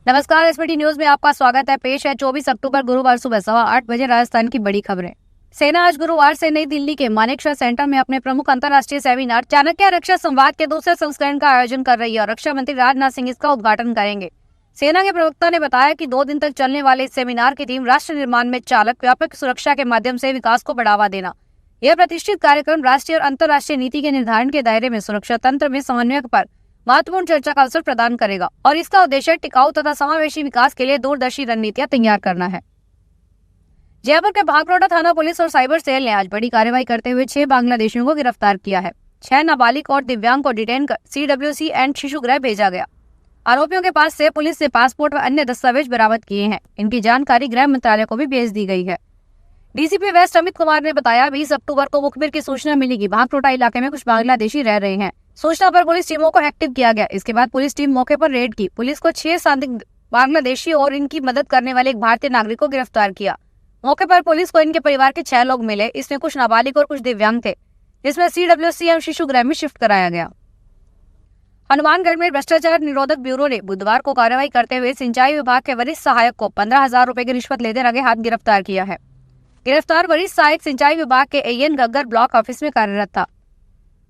नमस्कार, SBT news में आपका स्वागत है। पेश है 24 अक्टूबर गुरुवार सुबह 8:15 बजे राजस्थान की बड़ी खबरें। सेना आज गुरुवार से नई दिल्ली के मानेकशॉ सेंटर में अपने प्रमुख अंतर्राष्ट्रीय सेमिनार चाणक्य रक्षा संवाद के दूसरे संस्करण का आयोजन कर रही है और रक्षा मंत्री राजनाथ सिंह इसका उद्घाटन करेंगे। सेना के प्रवक्ता ने बताया कि 2 दिन तक चलने वाले इस सेमिनार की थीम राष्ट्र निर्माण में चालक व्यापक सुरक्षा के माध्यम से विकास को बढ़ावा देना। यह प्रतिष्ठित कार्यक्रम राष्ट्रीय और अंतर्राष्ट्रीय नीति के निर्धारण के दायरे में सुरक्षा तंत्र में समन्वय पर महत्वपूर्ण चर्चा का अवसर प्रदान करेगा और इसका उद्देश्य टिकाऊ तथा समावेशी विकास के लिए दूरदर्शी रणनीतियां तैयार करना है। जयपुर के भागरोटा थाना पुलिस और साइबर सेल ने आज बड़ी कार्रवाई करते हुए 6 बांग्लादेशियों को गिरफ्तार किया है। 6 नाबालिग और दिव्यांग को डिटेन कर CWC एंड शिशु गृह भेजा गया। आरोपियों के पास से पुलिस ने पासपोर्ट व अन्य दस्तावेज बरामद किए हैं। इनकी जानकारी गृह मंत्रालय को भी भेज दी गई है। डीसीपी वेस्ट अमित कुमार ने बताया 20 अक्टूबर को मुखबिर की सूचना मिली कि भागरोटा इलाके में कुछ बांग्लादेशी रह रहे हैं। सूचना पर पुलिस टीमों को एक्टिव किया गया। इसके बाद पुलिस टीम मौके पर रेड की। पुलिस को 6 संदिग्ध बांग्लादेशी और इनकी मदद करने वाले एक भारतीय नागरिक को गिरफ्तार किया। मौके पर पुलिस को इनके परिवार के 6 लोग मिले। इसमें कुछ नाबालिग और कुछ दिव्यांग थे, जिसमें CWC एवं शिशु गृह में शिफ्ट कराया गया। हनुमानगढ़ में भ्रष्टाचार निरोधक ब्यूरो ने बुधवार को कार्रवाई करते हुए सिंचाई विभाग के वरिष्ठ सहायक को 15,000 रुपए की रिश्वत लेते रंगे हाथ गिरफ्तार किया है। गिरफ्तार वरिष्ठ सहायक सिंचाई विभाग के AN गग्गर ब्लॉक ऑफिस में कार्यरत था।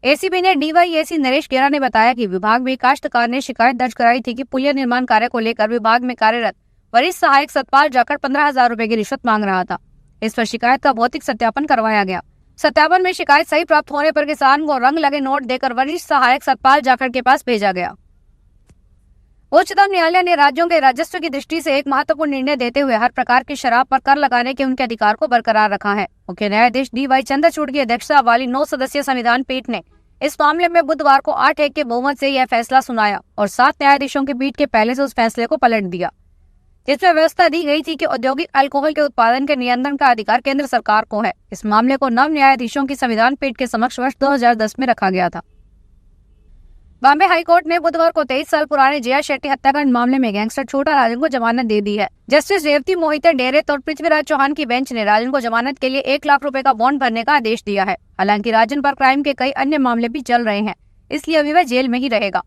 ACP ने DYAC नरेश गेरा ने बताया कि विभाग में काश्तकार ने शिकायत दर्ज कराई थी कि पुलिया निर्माण कार्य को लेकर विभाग में कार्यरत वरिष्ठ सहायक सतपाल जाकर 15,000 रुपए की रिश्वत मांग रहा था। इस पर शिकायत का भौतिक सत्यापन करवाया गया। सत्यापन में शिकायत सही प्राप्त होने पर किसान को रंग लगे नोट देकर वरिष्ठ सहायक सतपाल जाखड़ के पास भेजा गया। उच्चतम न्यायालय ने राज्यों के राजस्व की दृष्टि से एक महत्वपूर्ण निर्णय देते हुए हर प्रकार की शराब पर कर लगाने के उनके अधिकार को बरकरार रखा है। मुख्य न्यायाधीश DY चंद्रचूड़ की अध्यक्षता वाली 9 सदस्यीय संविधान पीठ ने इस मामले में बुधवार को 8-1 के बहुमत से यह फैसला सुनाया और 7 न्यायाधीशों की पीठ के पहले से उस फैसले को पलट दिया, जिसमें व्यवस्था दी गई थी कि औद्योगिक अल्कोहल के उत्पादन के नियंत्रण का अधिकार केंद्र सरकार को है। इस मामले को 9 न्यायाधीशों की संविधान पीठ के समक्ष वर्ष 2010 में रखा गया था। बॉम्बे हाईकोर्ट ने बुधवार को 23 साल पुराने जया शेट्टी हत्याकांड मामले में गैंगस्टर छोटा राजन को जमानत दे दी है। जस्टिस रेवती मोहिते डेरेत और पृथ्वीराज चौहान की बेंच ने राजन को जमानत के लिए 1 लाख रुपए का बॉन्ड भरने का आदेश दिया है। हालांकि राजन पर क्राइम के कई अन्य मामले भी चल रहे हैं, इसलिए अभी वह जेल में ही रहेगा।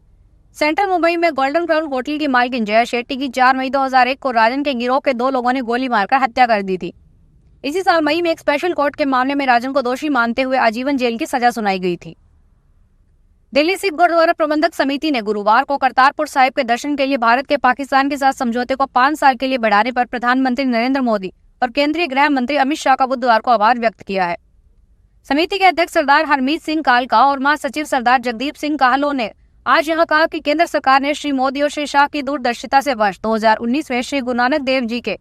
सेंट्रल मुंबई में गोल्डन क्राउन होटल की मालकिन जया शेट्टी की 4 मई 2001 को राजन के गिरोह के 2 लोगों ने गोली मारकर हत्या कर दी थी। इसी साल मई में एक स्पेशल कोर्ट के मामले में राजन को दोषी मानते हुए आजीवन जेल की सजा सुनाई गई थी। दिल्ली सिख गुरुद्वारा प्रबंधक समिति ने गुरुवार को करतारपुर साहिब के दर्शन के लिए भारत के पाकिस्तान के साथ समझौते को 5 साल के लिए बढ़ाने पर प्रधानमंत्री नरेंद्र मोदी और केंद्रीय गृह मंत्री अमित शाह का बुधवार को आभार व्यक्त किया है। समिति के अध्यक्ष सरदार हरमीत सिंह कालका और महासचिव सरदार जगदीप सिंह काहलो ने आज यहां कहा कि केंद्र सरकार ने श्री मोदी और श्री शाह की दूरदर्शिता से वर्ष 2019 में श्री गुरु नानक देव जी के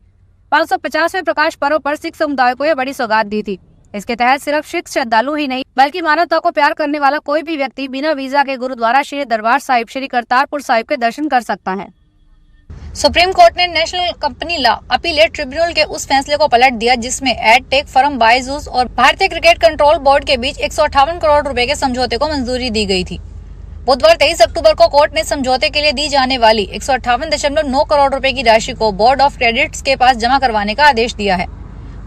550वें प्रकाश पर्व पर सिख समुदाय को यह बड़ी सौगात दी थी। इसके तहत सिर्फ सिख श्रद्धालु ही नहीं बल्कि मानवता को प्यार करने वाला कोई भी व्यक्ति बिना वीजा के गुरुद्वारा श्री दरबार साहिब श्री करतारपुर साहिब के दर्शन कर सकता है। सुप्रीम कोर्ट ने national company law appellate tribunal के उस फैसले को पलट दिया जिसमें एडटेक फर्म बायजूस और भारतीय क्रिकेट कंट्रोल बोर्ड के बीच 158 करोड़ रुपए के समझौते को मंजूरी दी गई थी। बुधवार 23 अक्टूबर को कोर्ट ने समझौते के लिए दी जाने वाली 158.9 करोड़ रुपए की राशि को बोर्ड ऑफ क्रेडिट्स के पास जमा करवाने का आदेश दिया है।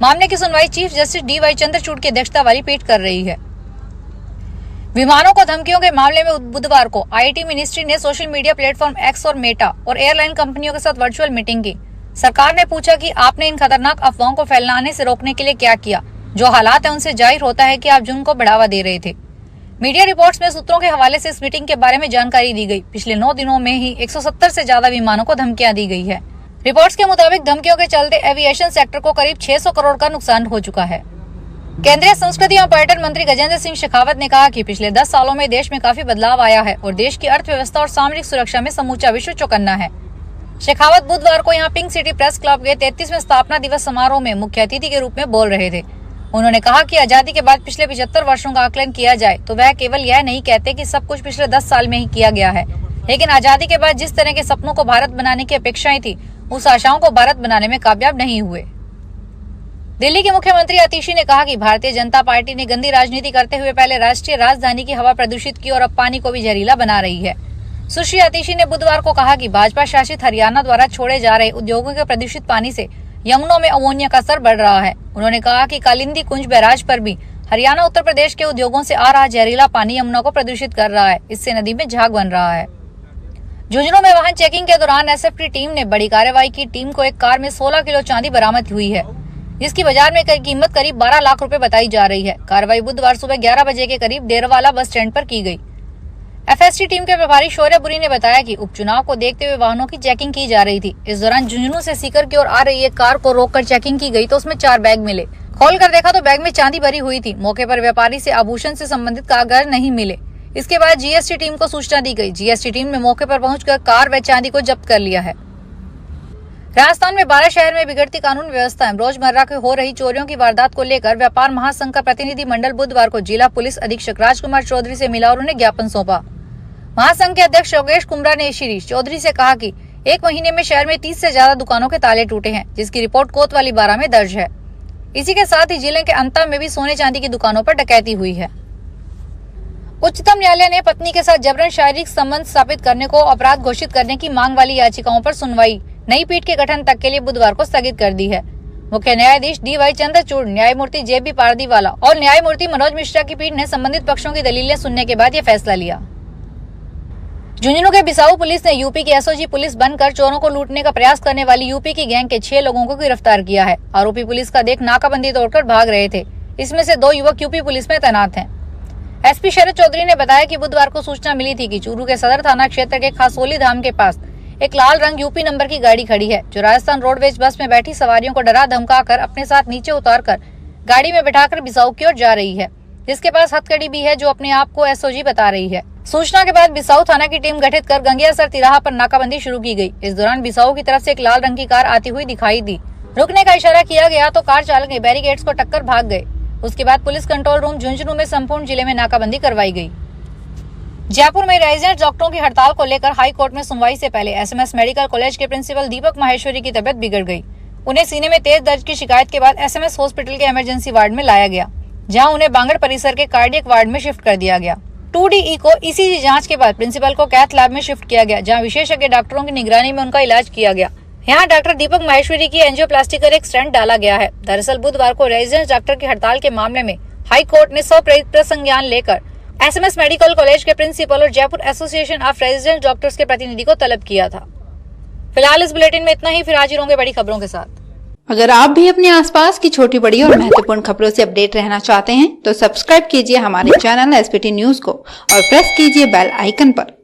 मामले की सुनवाई चीफ जस्टिस DY चंद्रचूड़ की अध्यक्षता वाली पीठ कर रही है। विमानों को धमकियों के मामले में बुधवार को IT मिनिस्ट्री ने सोशल मीडिया प्लेटफॉर्म X और मेटा और एयरलाइन कंपनियों के साथ वर्चुअल मीटिंग की। सरकार ने पूछा कि आपने इन खतरनाक अफवाहों को फैलाने से रोकने के लिए क्या किया। जो हालात है उनसे जाहिर होता है कि आप जुर्म को बढ़ावा दे रहे थे। मीडिया रिपोर्ट्स में सूत्रों के हवाले से इस मीटिंग के बारे में जानकारी दी गई। पिछले 9 दिनों में ही 170 से ज्यादा विमानों को धमकियां दी गई है। रिपोर्ट्स के मुताबिक धमकियों के चलते एविएशन सेक्टर को करीब 600 करोड़ का नुकसान हो चुका है। केंद्रीय संस्कृति एवं पर्यटन मंत्री गजेंद्र सिंह शेखावत ने कहा कि पिछले 10 सालों में देश में काफी बदलाव आया है और देश की अर्थव्यवस्था और सामरिक सुरक्षा में समूचा विश्व चौकन्ना है। शेखावत बुधवार को यहाँ पिंक सिटी प्रेस क्लब के 33वें स्थापना दिवस समारोह में मुख्य अतिथि के रूप में बोल रहे थे। उन्होंने कहा कि आजादी के बाद पिछले 75 वर्षों का आकलन किया जाए तो वह केवल यह नहीं कहते कि सब कुछ पिछले 10 साल में ही किया गया है, लेकिन आजादी के बाद जिस तरह के सपनों को भारत बनाने की अपेक्षाएं थी उस आशाओं को भारत बनाने में कामयाब नहीं हुए। दिल्ली के मुख्यमंत्री आतिशी ने कहा कि भारतीय जनता पार्टी ने गंदी राजनीति करते हुए पहले राष्ट्रीय राजधानी की हवा प्रदूषित की और अब पानी को भी जहरीला बना रही है। सुश्री आतिशी ने बुधवार को कहा कि भाजपा शासित हरियाणा द्वारा छोड़े जा रहे उद्योगों के प्रदूषित पानी से यमुनों में अमोनिया का स्तर बढ़ रहा है। उन्होंने कहा कि कालिंदी कुंज बैराज पर भी हरियाणा उत्तर प्रदेश के उद्योगों से आ रहा जहरीला पानी यमुना को प्रदूषित कर रहा है। इससे नदी में झाग बन रहा है। झुंझुनू में वाहन चेकिंग के दौरान एसएफ की टीम ने बड़ी कार्रवाई की। टीम को एक कार में 16 किलो चांदी बरामद हुई है, जिसकी बाजार में कीमत करीब 12 लाख रुपए बताई जा रही है। कार्रवाई बुधवार सुबह 11 बजे के करीब डेरवाला बस स्टैंड पर की गई। एफएसटी टीम के प्रभारी शौर्यपुरी ने बताया कि उपचुनाव को देखते हुए वाहनों की चेकिंग की जा रही थी। इस दौरान झुंझुनू से सीकर की ओर आ रही एक कार को रोककर चेकिंग की गई तो उसमें 4 बैग मिले। खोलकर देखा तो बैग में चांदी भरी हुई थी। मौके पर व्यापारी से आभूषण से संबंधित कागज नहीं मिले। इसके बाद जीएसटी टीम को सूचना दी गई। जीएसटी टीम ने मौके पर पहुंचकर कार व चांदी को जब्त कर लिया है। राजस्थान में 12 शहर में बिगड़ती कानून व्यवस्था एवं रोजमर्रा के हो रही चोरियों की वारदात को लेकर व्यापार महासंघ का प्रतिनिधि मंडल बुधवार को जिला पुलिस अधीक्षक राजकुमार चौधरी से मिला और उन्हें ज्ञापन सौंपा। महासंघ के अध्यक्ष योगेश कुमरा ने श्री चौधरी से कहा कि एक महीने में शहर में 30 से ज्यादा दुकानों के ताले टूटे हैं, जिसकी रिपोर्ट कोतवाली 12 में दर्ज है। इसी के साथ ही जिले के अंता में भी सोने चांदी की दुकानों पर डकैती हुई है। उच्चतम न्यायालय ने पत्नी के साथ जबरन शारीरिक संबंध स्थापित करने को अपराध घोषित करने की मांग वाली याचिकाओं पर सुनवाई नई पीठ के गठन तक के लिए बुधवार को स्थगित कर दी है। मुख्य न्यायाधीश DY चंद्रचूड़, न्यायमूर्ति JB पारदीवाला और न्यायमूर्ति मनोज मिश्रा की पीठ ने संबंधित पक्षों की दलीलें सुनने के बाद यह फैसला लिया। झुंझुनू के बिसाऊ पुलिस ने यूपी की एसओजी पुलिस बनकर चोरों को लूटने का प्रयास करने वाली यूपी की गैंग के 6 लोगों को गिरफ्तार किया है। आरोपी पुलिस का देख नाकाबंदी तोड़कर भाग रहे थे। इसमें से 2 युवक यूपी पुलिस में तैनात हैं। एसपी शरद चौधरी ने बताया कि बुधवार को सूचना मिली थी कि चूरू के सदर थाना क्षेत्र के खासोली धाम के पास एक लाल रंग यूपी नंबर की गाड़ी खड़ी है, जो राजस्थान रोडवेज बस में बैठी सवारियों को डरा धमकाकर अपने साथ नीचे उतारकर गाड़ी में बिठाकर बिसाऊ की ओर जा रही है, जिसके पास हथकड़ी भी है, जो अपने आप को एसओजी बता रही है। सूचना के बाद बिसाऊ थाना की टीम गठित कर गंगियासर तिराहा पर नाकाबंदी शुरू की गई। इस दौरान बिसाऊ की तरफ से एक लाल रंग की कार आती हुई दिखाई दी। रुकने का इशारा किया गया तो कार चालक ने बैरिकेड्स को टक्कर भाग गए। उसके बाद पुलिस कंट्रोल रूम झुंझुनू में संपूर्ण जिले में नाकाबंदी करवाई गई। जयपुर में रेजिडेंट डॉक्टरों की हड़ताल को लेकर हाई कोर्ट में सुनवाई से पहले एसएमएस मेडिकल कॉलेज के प्रिंसिपल दीपक माहेश्वरी की तबियत बिगड़ गई। उन्हें सीने में तेज दर्द की शिकायत के बाद एसएमएस हॉस्पिटल के इमरजेंसी वार्ड में लाया गया, जहां उन्हें बांगड़ परिसर के कार्डियक वार्ड में शिफ्ट कर दिया गया। 2D को ECG जांच के बाद प्रिंसिपल को कैथ लैब में शिफ्ट किया गया, जहां विशेषज्ञ डॉक्टरों की निगरानी में उनका इलाज किया गया। यहाँ डॉक्टर दीपक माहेश्वरी की एंजियोप्लास्टी कर एक स्टेंट डाला गया है। दरअसल बुधवार को रेजिडेंट डॉक्टर की हड़ताल के मामले में हाई कोर्ट ने प्रसंज्ञान लेकर एसएमएस मेडिकल कॉलेज के प्रिंसिपल और Jaipur association of resident doctors के प्रतिनिधि को तलब किया था। फिलहाल इस बुलेटिन में इतना ही। फिर हाजिर होंगे बड़ी खबरों के साथ। अगर आप भी अपने आसपास की छोटी बड़ी और महत्वपूर्ण खबरों से अपडेट रहना चाहते हैं तो सब्सक्राइब कीजिए हमारे चैनल SPT न्यूज को और प्रेस कीजिए बेल आइकन पर।